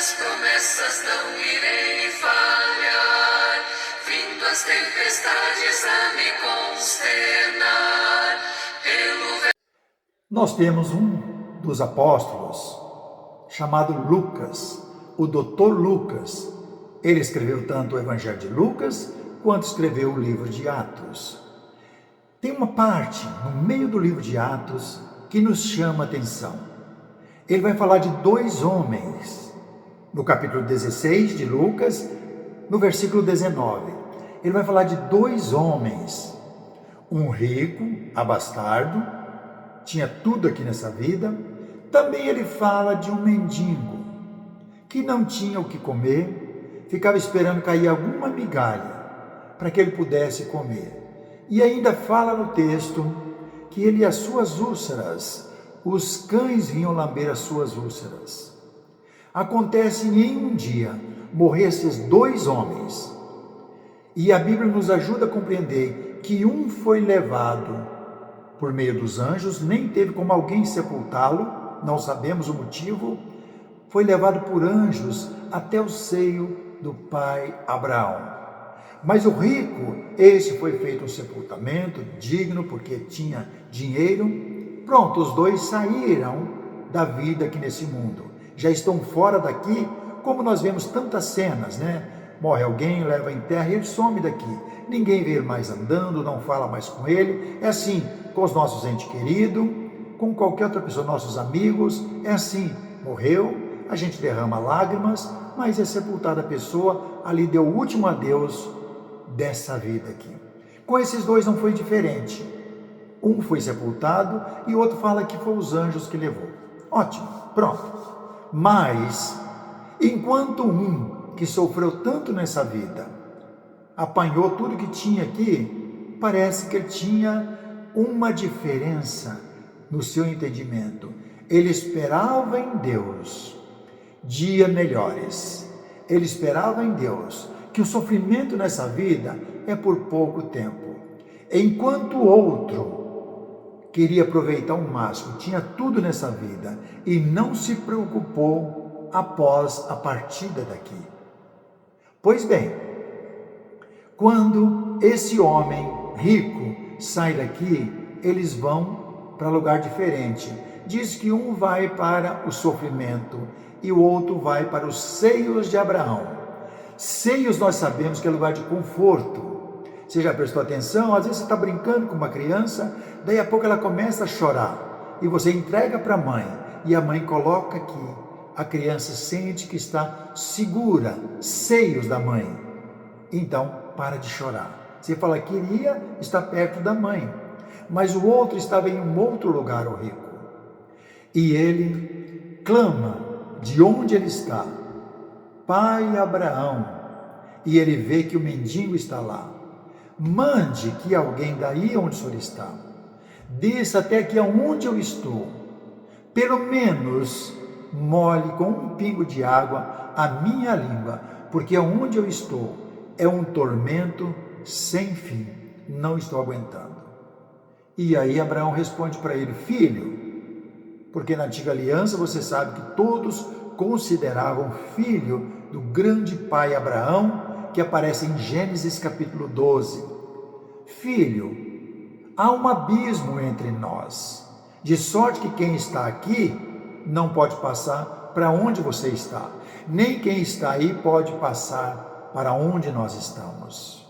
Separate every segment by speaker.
Speaker 1: minhas promessas não irei falhar, vindo as tempestades a me consternar.
Speaker 2: Nós temos um dos apóstolos chamado Lucas, o Dr. Lucas. Ele escreveu tanto o Evangelho de Lucas quanto escreveu o livro de Atos. Tem uma parte no meio do livro de Atos que nos chama a atenção. Ele vai falar de dois homens, no capítulo 16 de Lucas, no versículo 19. Ele vai falar de dois homens, um rico, abastardo, tinha tudo aqui nessa vida. Também ele fala de um mendigo, que não tinha o que comer, ficava esperando cair alguma migalha, para que ele pudesse comer. E ainda fala no texto que ele e as suas úlceras, os cães vinham lamber as suas úlceras. Acontece em um dia morrer esses dois homens, e a Bíblia nos ajuda a compreender que um foi levado por meio dos anjos, nem teve como alguém sepultá-lo, não sabemos o motivo, foi levado por anjos até o seio do pai Abraão. Mas o rico, esse foi feito um sepultamento digno, porque tinha dinheiro. Pronto, os dois saíram da vida aqui nesse mundo. Já estão fora daqui, como nós vemos tantas cenas, né? Morre alguém, leva em terra e ele some daqui. Ninguém vê ele mais andando, não fala mais com ele. É assim com os nossos entes queridos, com qualquer outra pessoa, nossos amigos. É assim, morreu, a gente derrama lágrimas, mas é sepultada a pessoa, ali deu o último adeus dessa vida aqui. Com esses dois não foi diferente. Um foi sepultado e o outro fala que foi os anjos que levou. Ótimo, pronto. Mas, enquanto um que sofreu tanto nessa vida, apanhou tudo que tinha aqui, parece que ele tinha uma diferença no seu entendimento. Ele esperava em Deus dias melhores. Ele esperava em Deus que o sofrimento nessa vida é por pouco tempo. Enquanto o outro queria aproveitar o máximo, tinha tudo nessa vida e não se preocupou após a partida daqui. Pois bem, quando esse homem rico sai daqui, eles vão para lugar diferente. Diz que um vai para o sofrimento e o outro vai para os seios de Abraão. Seios nós sabemos que é lugar de conforto. Você já prestou atenção? Às vezes você está brincando com uma criança, daí a pouco ela começa a chorar e você entrega para a mãe e a mãe coloca aqui. A criança sente que está segura, seios da mãe. Então, para de chorar. Você fala, queria estar perto da mãe, mas o outro estava em um outro lugar, o rico. E ele clama de onde ele está, Pai Abraão, e ele vê que o mendigo está lá. Mande que alguém daí onde o senhor está, desça até aqui aonde eu estou, pelo menos molhe com um pingo de água a minha língua, porque aonde eu estou é um tormento sem fim, não estou aguentando. E aí Abraão responde para ele, filho, porque na antiga aliança você sabe que todos consideravam filho do grande pai Abraão, que aparece em Gênesis capítulo 12. Filho, há um abismo entre nós, de sorte que quem está aqui não pode passar para onde você está, nem quem está aí pode passar para onde nós estamos.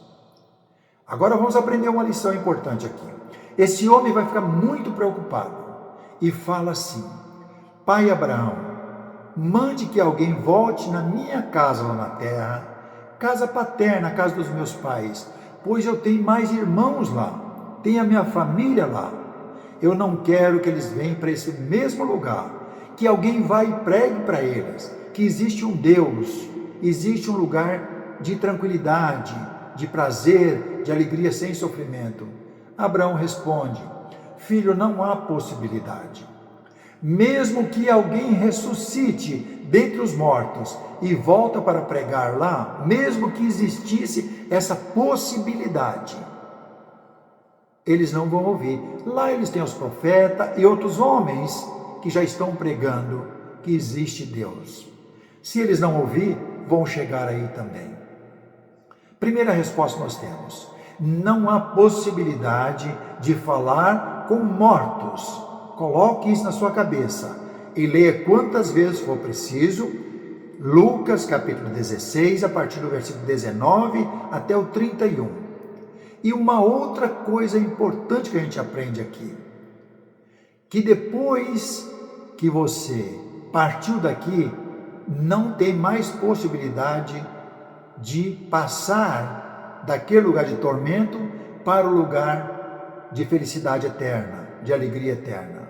Speaker 2: Agora vamos aprender uma lição importante aqui. Esse homem vai ficar muito preocupado e fala assim, Pai Abraão, mande que alguém volte na minha casa lá na terra, casa paterna, casa dos meus pais, pois eu tenho mais irmãos lá, tenho a minha família lá. Eu não quero que eles venham para esse mesmo lugar, que alguém vá e pregue para eles que existe um Deus, existe um lugar de tranquilidade, de prazer, de alegria sem sofrimento. Abraão responde, filho, não há possibilidade. Mesmo que alguém ressuscite dentre os mortos e volta para pregar lá, mesmo que existisse essa possibilidade, eles não vão ouvir. Lá eles têm os profetas e outros homens que já estão pregando que existe Deus. Se eles não ouvir, vão chegar aí também. Primeira resposta nós temos: não há possibilidade de falar com mortos. Coloque isso na sua cabeça e leia quantas vezes for preciso. Lucas capítulo 16, a partir do versículo 19 até o 31. E uma outra coisa importante que a gente aprende aqui, que depois que você partiu daqui, não tem mais possibilidade de passar daquele lugar de tormento para o lugar de felicidade eterna, de alegria eterna.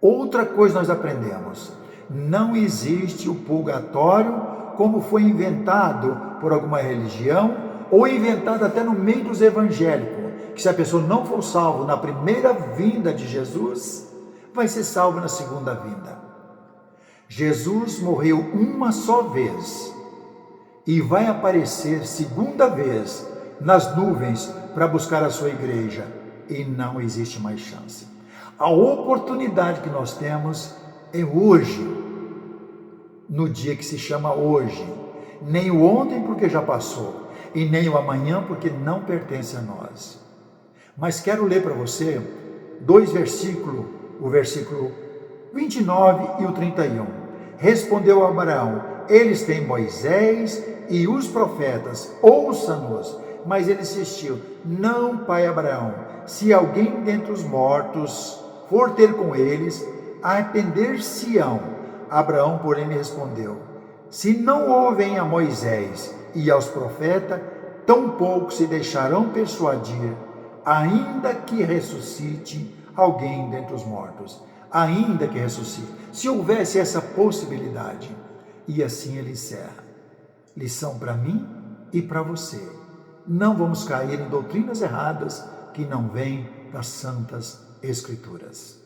Speaker 2: Outra coisa nós aprendemos: não existe o purgatório como foi inventado por alguma religião ou inventado até no meio dos evangélicos, que se a pessoa não for salvo na primeira vinda de Jesus, vai ser salvo na segunda vinda. Jesus morreu uma só vez e vai aparecer segunda vez nas nuvens para buscar a sua igreja, e não existe mais chance. A oportunidade que nós temos é hoje, no dia que se chama hoje, nem o ontem porque já passou, e nem o amanhã porque não pertence a nós. Mas quero ler para você dois versículos, o versículo 29 e o 31. Respondeu Abraão: eles têm Moisés e os profetas, ouça-nos. Mas ele insistiu: não, pai Abraão, se alguém dentre os mortos for ter com eles, arrepender-se-ão. Abraão, porém, lhe respondeu: se não ouvem a Moisés e aos profetas, tampouco se deixarão persuadir, ainda que ressuscite alguém dentre os mortos. Ainda que ressuscite. Se houvesse essa possibilidade. E assim ele encerra. Lição para mim e para você: não vamos cair em doutrinas erradas que não vêm das Santas Escrituras.